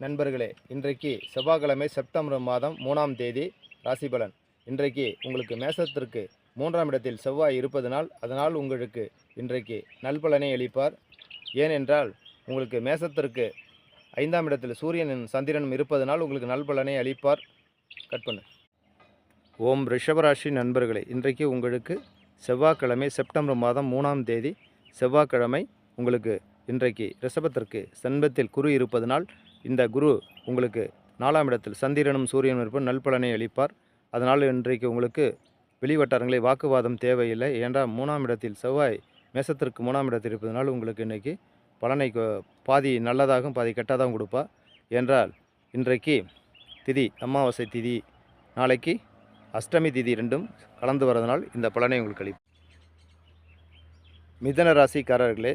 நண்பர்களே, இன்றைக்கு செவ்வாய்க்கிழமை செப்டம்பர் மாதம் 3ஆம் தேதி ராசி பலன். இன்றைக்கு உங்களுக்கு மேசத்திற்கு 3ஆம் இடத்தில் செவ்வாய் இருப்பதனால் அதனால் உங்களுக்கு இன்றைக்கு நல்பலனை அளிப்பார். ஏனென்றால் உங்களுக்கு மேசத்திற்கு 5ஆம் இடத்தில் சூரியனும் சந்திரனும் இருப்பதனால் உங்களுக்கு நல்பலனை அளிப்பார். கட் பண்ணு. ஓம் ரிஷபராசி நண்பர்களே, இன்றைக்கு உங்களுக்கு செவ்வாய்க்கிழமை செப்டம்பர் மாதம் 3ஆம் தேதி செவ்வாய்க்கிழமை உங்களுக்கு இன்றைக்கு ரிஷபத்திற்கு சென்பத்தில் குரு இருப்பதனால் இந்த குரு உங்களுக்கு 4ஆம் இடத்தில் சந்திரனும் சூரியனும் இருப்பது நல்பலனை அளிப்பார். அதனால் இன்றைக்கு உங்களுக்கு வெளிவட்டாரங்களை வாக்குவாதம் தேவையில்லை. ஏன்றால் 3ஆம் இடத்தில் செவ்வாய் மேசத்திற்கு 3ஆம் இடத்தில் இருப்பதனால் உங்களுக்கு இன்றைக்கி பலனை பாதி நல்லதாகவும் பாதி கெட்டதாகவும் கொடுப்பார். என்றால் இன்றைக்கு திதி அமாவாசை திதி, நாளைக்கு அஷ்டமி திதி ரெண்டும் கலந்து வரதனால் இந்த பலனை உங்களுக்கு அளிப்பார். மிதன ராசிக்காரர்களே,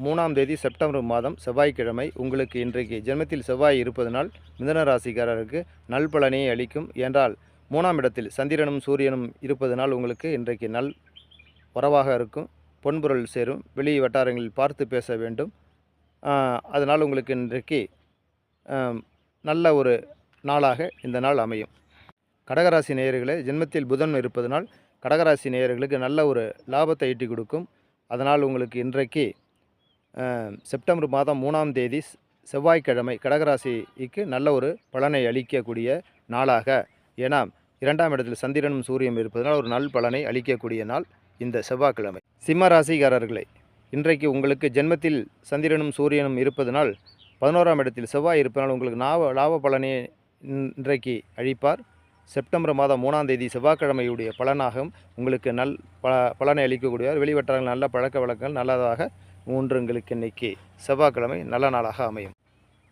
3ஆம் தேதி செப்டம்பர் மாதம் செவ்வாய்க்கிழமை உங்களுக்கு இன்றைக்கு ஜென்மத்தில் செவ்வாய் இருப்பதனால் மிதன ராசிக்காரருக்கு நல்பலனையை அளிக்கும். என்றால் 3ஆம் இடத்தில் சந்திரனும் சூரியனும் இருப்பதனால் உங்களுக்கு இன்றைக்கு நல் வரவாக இருக்கும். பொன்பொருள் சேரும். வெளி வட்டாரங்களில் பார்த்து பேச வேண்டும். அதனால் உங்களுக்கு இன்றைக்கு நல்ல ஒரு நாளாக இந்த நாள் அமையும். கடகராசி நேயர்களே, ஜென்மத்தில் புதன் இருப்பதனால் கடகராசி நேயர்களுக்கு நல்ல ஒரு லாபத்தை ஈட்டி கொடுக்கும். அதனால் உங்களுக்கு இன்றைக்கு செப்டம்பர் மாதம் 3ஆம் தேதி செவ்வாய்க்கிழமை கடகராசிக்கு நல்ல ஒரு பலனை அளிக்கக்கூடிய நாளாக, ஏன்னா 2ஆம் இடத்தில் சந்திரனும் சூரியனும் இருப்பதனால் ஒரு நல் பலனை அளிக்கக்கூடிய நாள் இந்த செவ்வாய்க்கிழமை. சிம்ம ராசிக்காரர்களை, இன்றைக்கு உங்களுக்கு ஜென்மத்தில் சந்திரனும் சூரியனும் இருப்பதனால் 11ஆம் இடத்தில் செவ்வாய் இருப்பதனால் உங்களுக்கு லாப பலனை இன்றைக்கு அளிப்பார். செப்டம்பர் மாதம் 3ஆம் தேதி செவ்வாய்க்கிழமையுடைய பலனாகவும் உங்களுக்கு நல் பலனை அளிக்கக்கூடியவர். வெளிவட்டாரங்கள் நல்ல பழக்க வழக்கங்கள் நல்லதாக உங்களுக்கு இன்றைக்கி செவ்வாய்க்கிழமை நல்ல நாளாக அமையும்.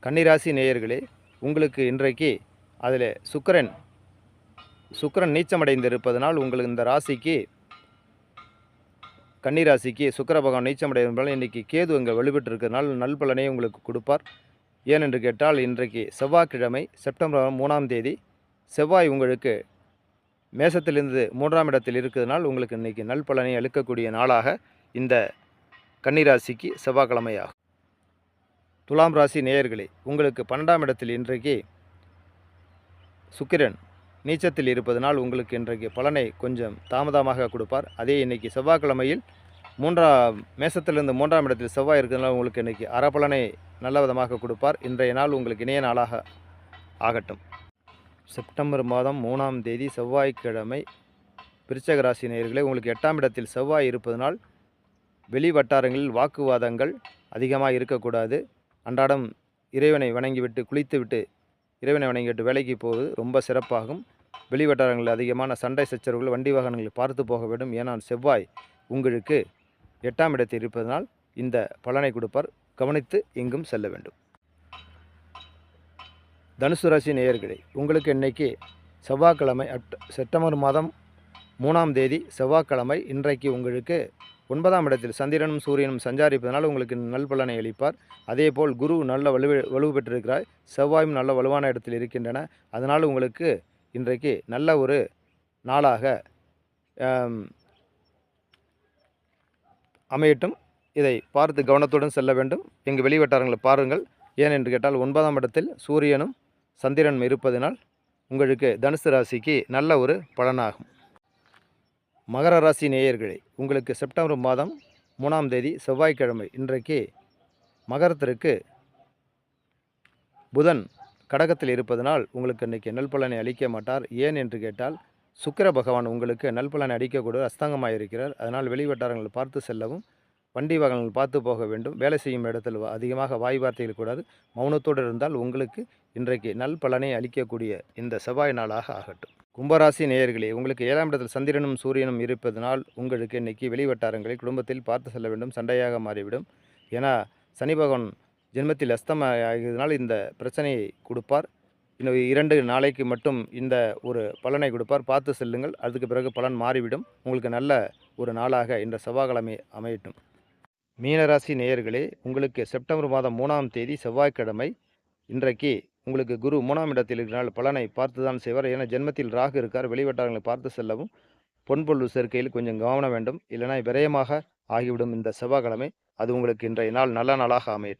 கன்னிராசி நேயர்களே, உங்களுக்கு இன்றைக்கு அதில் சுக்கிரன் நீச்சமடைந்து இருப்பதனால் உங்களுக்கு இந்த ராசிக்கு கன்னிராசிக்கு சுக்கிர பகவான் நீச்சமடைவதால் இன்றைக்கி கேது இங்கே வலுப்பெற்றிருக்கிறதுனால நல்பலனை உங்களுக்கு கொடுப்பார். ஏனென்று கேட்டால் இன்றைக்கு செவ்வாய்க்கிழமை செப்டம்பர் 3ஆம் தேதி செவ்வாய் உங்களுக்கு மேசத்திலிருந்து 3ஆம் இடத்தில் இருக்கிறதுனால் உங்களுக்கு இன்றைக்கி நல்பலனை அளிக்கக்கூடிய நாளாக இந்த கன்னிராசிக்கு செவ்வாய்க்கிழமையாகும். துலாம் ராசி நேயர்களே, உங்களுக்கு 12ஆம் இடத்தில் இன்றைக்கு சுக்கிரன் நீச்சத்தில் இருப்பதனால் உங்களுக்கு இன்றைக்கு பலனை கொஞ்சம் தாமதமாக கொடுப்பார். அதே இன்றைக்கி செவ்வாய்க்கிழமையில் மேசத்திலிருந்து 3ஆம் இடத்தில் செவ்வாய் இருக்கிறதுனால உங்களுக்கு இன்றைக்கி அறப்பலனை நல்ல விதமாக கொடுப்பார். இன்றைய நாள் உங்களுக்கு இணைய நாளாக ஆகட்டும். செப்டம்பர் மாதம் 3ஆம் தேதி செவ்வாய்க்கிழமை விருச்சிக ராசி நேயர்களே, உங்களுக்கு 8ஆம் இடத்தில் செவ்வாய் இருப்பதனால் வெளி வட்டாரங்களில் வாக்குவாதங்கள் அதிகமாக இருக்கக்கூடாது. அன்றாடம் இறைவனை வணங்கிவிட்டு குளித்துவிட்டு இறைவனை வணங்கிவிட்டு வேலைக்கு போவது ரொம்ப சிறப்பாகும். வெளி வட்டாரங்களில் அதிகமான சண்டை சச்சரவுகள் வண்டி வாகனங்களில் பார்த்து போக வேண்டும். ஏனால் செவ்வாய் உங்களுக்கு 8ஆம் இடத்தில் இருப்பதனால் இந்த பலனை கொடுப்பார். கவனித்து எங்கும் செல்ல வேண்டும். தனுசு ராசி நேயர்களே, உங்களுக்கு இன்றைக்கி செவ்வாய்க்கிழமை செப்டம்பர் மாதம் 3ஆம் தேதி செவ்வாய்க்கிழமை இன்றைக்கு உங்களுக்கு 9ஆம் இடத்தில் சந்திரனும் சூரியனும் சஞ்சாரிப்பதனால் உங்களுக்கு நல்பலனை அளிப்பார். அதேபோல் குரு நல்ல வலு பெற்றிருக்கிறார். செவ்வாயும் நல்ல வலுவான இடத்தில் இருக்கின்றன. அதனால் உங்களுக்கு இன்றைக்கு நல்ல ஒரு நாளாக அமையட்டும். இதை பார்த்து கவனத்துடன் செல்ல வேண்டும். எங்கள் வெளிவட்டாரங்களை பாருங்கள். ஏனென்று கேட்டால் 9ஆம் இடத்தில் சூரியனும் சந்திரனும் இருப்பதனால் உங்களுக்கு தனுசு ராசிக்கு நல்ல ஒரு பலனாகும். மகர ராசி நேயர்களே, உங்களுக்கு செப்டம்பர் மாதம் 3ஆம் தேதி செவ்வாய்க்கிழமை இன்றைக்கு மகரத்திற்கு புதன் கடகத்தில் இருப்பதனால் உங்களுக்கு இன்றைக்கி நல்பலனை அளிக்க மாட்டார். ஏன் என்று கேட்டால் சுக்கிர பகவான் உங்களுக்கு நல்பலனை அளிக்கக்கூடிய அஸ்தங்கமாக இருக்கிறார். அதனால் வெளிவட்டாரங்கள் பார்த்து செல்லவும், வண்டி வாகனங்கள் பார்த்து போக வேண்டும். வேலை செய்யும் இடத்தில் அதிகமாக வாய் வார்த்தைகள் கூடாது. மௌனத்தோடு இருந்தால் உங்களுக்கு இன்றைக்கு நல்பலனை அளிக்கக்கூடிய இந்த செவ்வாய் நாளாக ஆகட்டும். கும்பராசி நேயர்களே, உங்களுக்கு 7ஆம் இடத்தில் சந்திரனும் சூரியனும் இருப்பதனால் உங்களுக்கு இன்றைக்கி வெளிவட்டாரங்களை குடும்பத்தில் பார்த்து செல்ல வேண்டும். சண்டையாக மாறிவிடும். ஏன்னா சனி பகவான் ஜென்மத்தில் அஸ்தமாகிறதுனால் இந்த பிரச்சனையை கொடுப்பார். இன்னும் 2 நாளைக்கு மட்டும் இந்த ஒரு பலனை கொடுப்பார். பார்த்து செல்லுங்கள். அதுக்கு பிறகு பலன் மாறிவிடும். உங்களுக்கு நல்ல ஒரு நாளாக இந்த செவ்வாய்க்கிழமை அமையட்டும். மீனராசி நேயர்களே, உங்களுக்கு செப்டம்பர் மாதம் 3ஆம் தேதி செவ்வாய்க்கிழமை இன்றைக்கு உங்களுக்கு குரு 3ஆம் இடத்தில் இருக்கிறனால் பலனை பார்த்து தான் செய்வார். ஏன்னா ஜென்மத்தில் ராகு இருக்கார். வெளிவட்டாரங்களை பார்த்து செல்லவும், பொன்பொருள் சேர்க்கையில் கொஞ்சம் கவனம் வேண்டும். இல்லைனா விரயமாக ஆகிவிடும் இந்த செவ்வாய்க்கிழமை. அது உங்களுக்கு இன்றைய நாள் நல்ல நாளாக அமையும்.